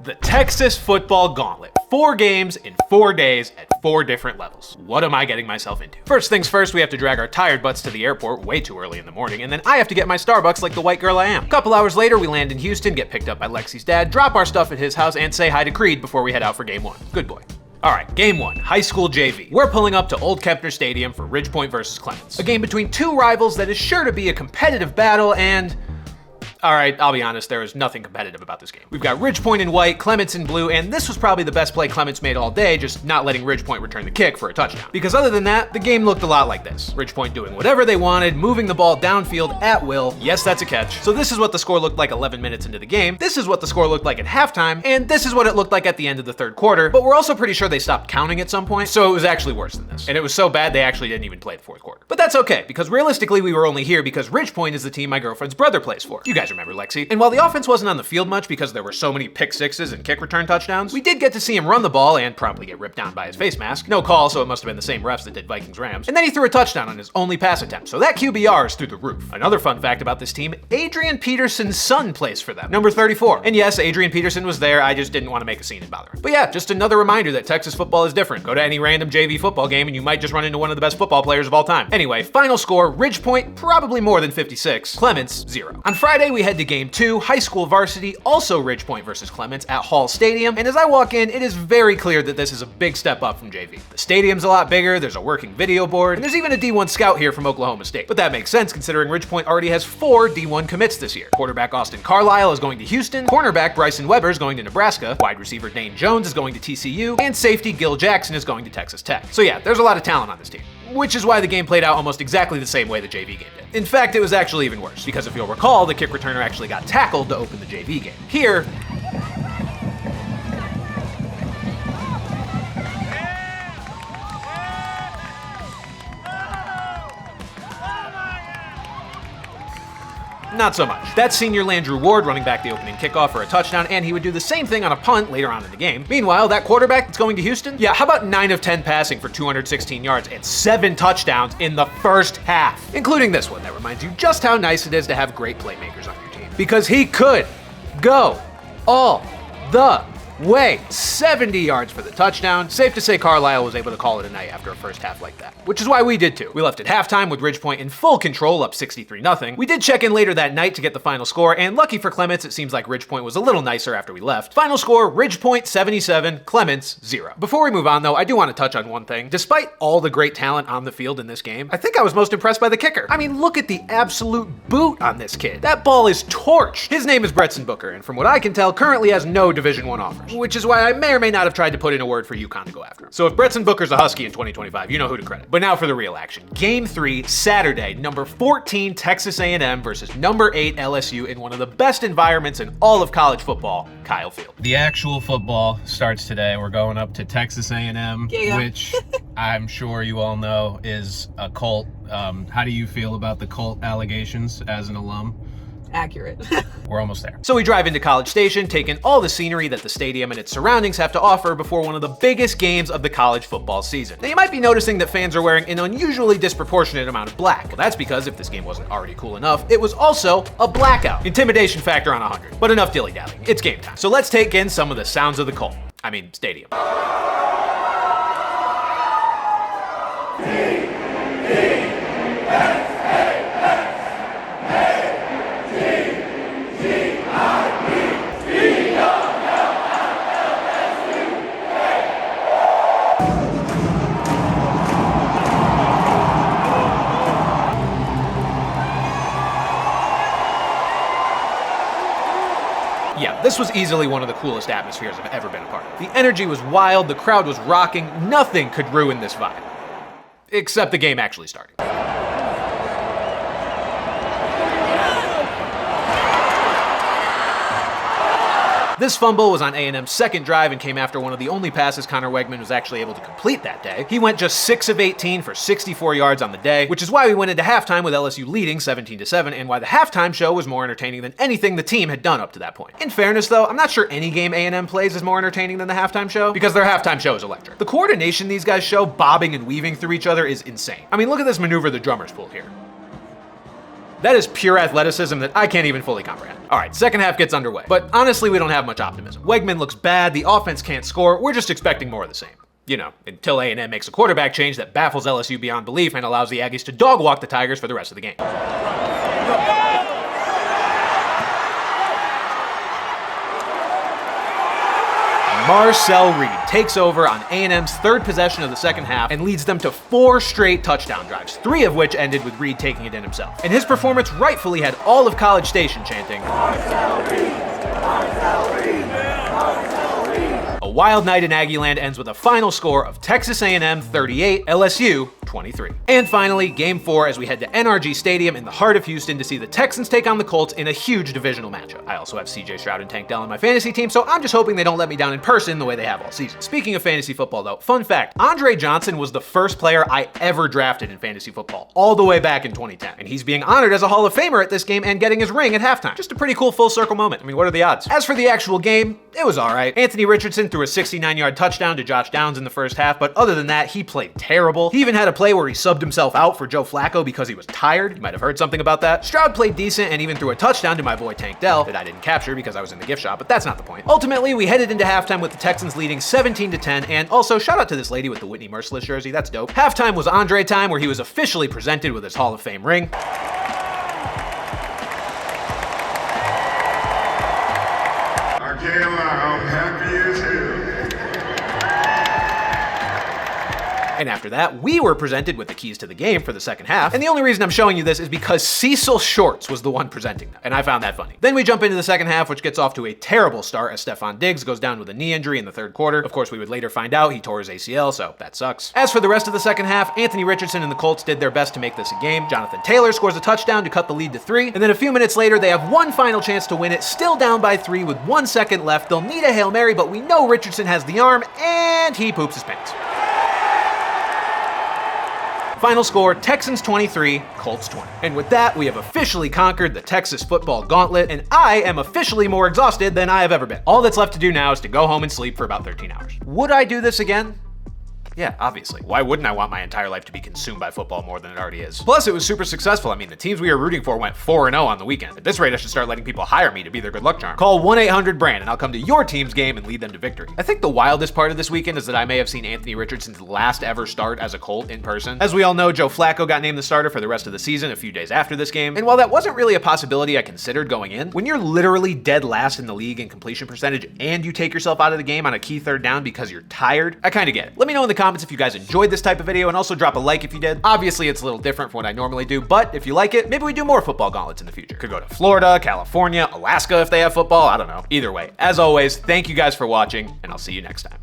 The Texas football gauntlet. 4 games in 4 days at 4 different levels. What am I getting myself into? First things first, we have to drag our tired butts to the airport way too early in the morning, and then I have to get my Starbucks like the white girl I am. A couple hours later, we land in Houston, get picked up by Lexi's dad, drop our stuff at his house, and say hi to Creed before we head out for game 1. Good boy. Alright, game 1, high school JV. We're pulling up to Old Kempner Stadium for Ridgepoint versus Clements. A game between 2 rivals that is sure to be a competitive battle, and alright, I'll be honest, there is nothing competitive about this game. We've got Ridgepoint in white, Clements in blue, and this was probably the best play Clements made all day, just not letting Ridgepoint return the kick for a touchdown. Because other than that, the game looked a lot like this. Ridgepoint doing whatever they wanted, moving the ball downfield at will. Yes, that's a catch. So this is what the score looked like 11 minutes into the game, this is what the score looked like at halftime, and this is what it looked like at the end of the 3rd quarter, but we're also pretty sure they stopped counting at some point, so it was actually worse than this. And it was so bad they actually didn't even play the 4th quarter. But that's okay, because realistically we were only here because Ridgepoint is the team my girlfriend's brother plays for. You guys remember Lexi. And while the offense wasn't on the field much because there were so many pick sixes and kick return touchdowns, we did get to see him run the ball and promptly get ripped down by his face mask. No call, so it must have been the same refs that did Vikings-Rams. And then he threw a touchdown on his only pass attempt, so that QBR is through the roof. Another fun fact about this team, Adrian Peterson's son plays for them, number 34. And yes, Adrian Peterson was there, I just didn't want to make a scene and bother him. But yeah, just another reminder that Texas football is different. Go to any random JV football game and you might just run into one of the best football players of all time. Anyway, final score, Ridgepoint probably more than 56, Clements 0. On Friday, we head to game 2, high school varsity, also Ridgepoint versus Clements at Hall Stadium, and as I walk in, it is very clear that this is a big step up from JV. The stadium's a lot bigger, there's a working video board, and there's even a D1 scout here from Oklahoma State. But that makes sense considering Ridgepoint already has 4 D1 commits this year. Quarterback Austin Carlisle is going to Houston, cornerback Bryson Weber is going to Nebraska, wide receiver Dane Jones is going to TCU, and safety Gil Jackson is going to Texas Tech. So yeah, there's a lot of talent on this team, which is why the game played out almost exactly the same way the JV game did. In fact, it was actually even worse, because if you'll recall, the kick returner actually got tackled to open the JV game. Here, not so much. That's senior Landrew Ward running back the opening kickoff for a touchdown, and he would do the same thing on a punt later on in the game. Meanwhile, that quarterback that's going to Houston, yeah, how about 9 of 10 passing for 216 yards and 7 touchdowns in the first half, including this one that reminds you just how nice it is to have great playmakers on your team. Because he could go all the way. 70 yards for the touchdown. Safe to say Carlisle was able to call it a night after a first half like that, which is why we did too. We left at halftime with Ridgepoint in full control, up 63-0. We did check in later that night to get the final score, and lucky for Clements, it seems like Ridgepoint was a little nicer after we left. Final score, Ridgepoint 77, Clements 0. Before we move on though, I do want to touch on one thing. Despite all the great talent on the field in this game, I think I was most impressed by the kicker. I mean, look at the absolute boot on this kid. That ball is torched. His name is Bretson Booker, and from what I can tell, currently has no Division I offers. Which is why I may or may not have tried to put in a word for UConn to go after him. So if Bretson Booker's a Husky in 2025, you know who to credit. But now for the real action. Game 3, Saturday, number 14 Texas A&M versus number 8 LSU in one of the best environments in all of college football, Kyle Field. The actual football starts today. We're going up to Texas A&M, which I'm sure you all know is a cult. How do you feel about the cult allegations as an alum? Accurate. We're almost there. So we drive into College Station, taking all the scenery that the stadium and its surroundings have to offer before one of the biggest games of the college football season. Now you might be noticing that fans are wearing an unusually disproportionate amount of black. Well, that's because if this game wasn't already cool enough, it was also a blackout. Intimidation factor on 100. But enough dilly-dallying, it's game time. So let's take in some of the sounds of the Colt. I mean, stadium. Yeah, this was easily one of the coolest atmospheres I've ever been a part of. The energy was wild, the crowd was rocking, nothing could ruin this vibe. Except the game actually started. This fumble was on A&M's second drive and came after one of the only passes Connor Wegman was actually able to complete that day. He went just 6 of 18 for 64 yards on the day, which is why we went into halftime with LSU leading 17-7 and why the halftime show was more entertaining than anything the team had done up to that point. In fairness though, I'm not sure any game A&M plays is more entertaining than the halftime show, because their halftime show is electric. The coordination these guys show, bobbing and weaving through each other, is insane. I mean, look at this maneuver the drummers pulled here. That is pure athleticism that I can't even fully comprehend. All right, second half gets underway. But honestly, we don't have much optimism. Wegman looks bad, the offense can't score, we're just expecting more of the same. You know, until A&M makes a quarterback change that baffles LSU beyond belief and allows the Aggies to dog walk the Tigers for the rest of the game. Marcel Reed takes over on A&M's third possession of the second half and leads them to 4 straight touchdown drives, 3 of which ended with Reed taking it in himself. And his performance rightfully had all of College Station chanting, "Marcel Reed, Marcel Reed, Marcel Reed." A wild night in Aggieland ends with a final score of Texas A&M 38, LSU 23. And finally, Game 4 as we head to NRG Stadium in the heart of Houston to see the Texans take on the Colts in a huge divisional matchup. I also have CJ Stroud and Tank Dell on my fantasy team, so I'm just hoping they don't let me down in person the way they have all season. Speaking of fantasy football though, fun fact, Andre Johnson was the first player I ever drafted in fantasy football, all the way back in 2010. And he's being honored as a Hall of Famer at this game and getting his ring at halftime. Just a pretty cool full circle moment. I mean, what are the odds? As for the actual game, it was alright. Anthony Richardson threw a 69-yard touchdown to Josh Downs in the first half, but other than that, he played terrible. He even had a play where he subbed himself out for Joe Flacco because he was tired. You might have heard something about that. Stroud played decent and even threw a touchdown to my boy Tank Dell that I didn't capture because I was in the gift shop, but that's not the point. Ultimately, we headed into halftime with the Texans leading 17-10, and also shout out to this lady with the Whitney Merciless jersey, that's dope. Halftime was Andre time, where he was officially presented with his Hall of Fame ring. I'm happy as hell. And after that, we were presented with the keys to the game for the second half. And the only reason I'm showing you this is because Cecil Shorts was the one presenting them. And I found that funny. Then we jump into the second half, which gets off to a terrible start as Stephon Diggs goes down with a knee injury in the third quarter. Of course, we would later find out he tore his ACL, so that sucks. As for the rest of the second half, Anthony Richardson and the Colts did their best to make this a game. Jonathan Taylor scores a touchdown to cut the lead to 3. And then a few minutes later, they have one final chance to win it, still down by 3 with 1 second left. They'll need a Hail Mary, but we know Richardson has the arm, and he poops his pants. Final score, Texans 23, Colts 20. And with that, we have officially conquered the Texas football gauntlet, and I am officially more exhausted than I have ever been. All that's left to do now is to go home and sleep for about 13 hours. Would I do this again? Yeah, obviously. Why wouldn't I want my entire life to be consumed by football more than it already is? Plus, it was super successful. I mean, the teams we were rooting for went 4-0 on the weekend. At this rate, I should start letting people hire me to be their good luck charm. Call 1-800-BRAND and I'll come to your team's game and lead them to victory. I think the wildest part of this weekend is that I may have seen Anthony Richardson's last ever start as a Colt in person. As we all know, Joe Flacco got named the starter for the rest of the season a few days after this game. And while that wasn't really a possibility I considered going in, when you're literally dead last in the league in completion percentage and you take yourself out of the game on a key third down because you're tired, I kind of get it. Let me know in the comments if you guys enjoyed this type of video, and also drop a like if you did. Obviously, it's a little different from what I normally do, but if you like it, maybe we do more football gauntlets in the future. Could go to Florida, California, Alaska if they have football, I don't know. Either way, as always, thank you guys for watching, and I'll see you next time.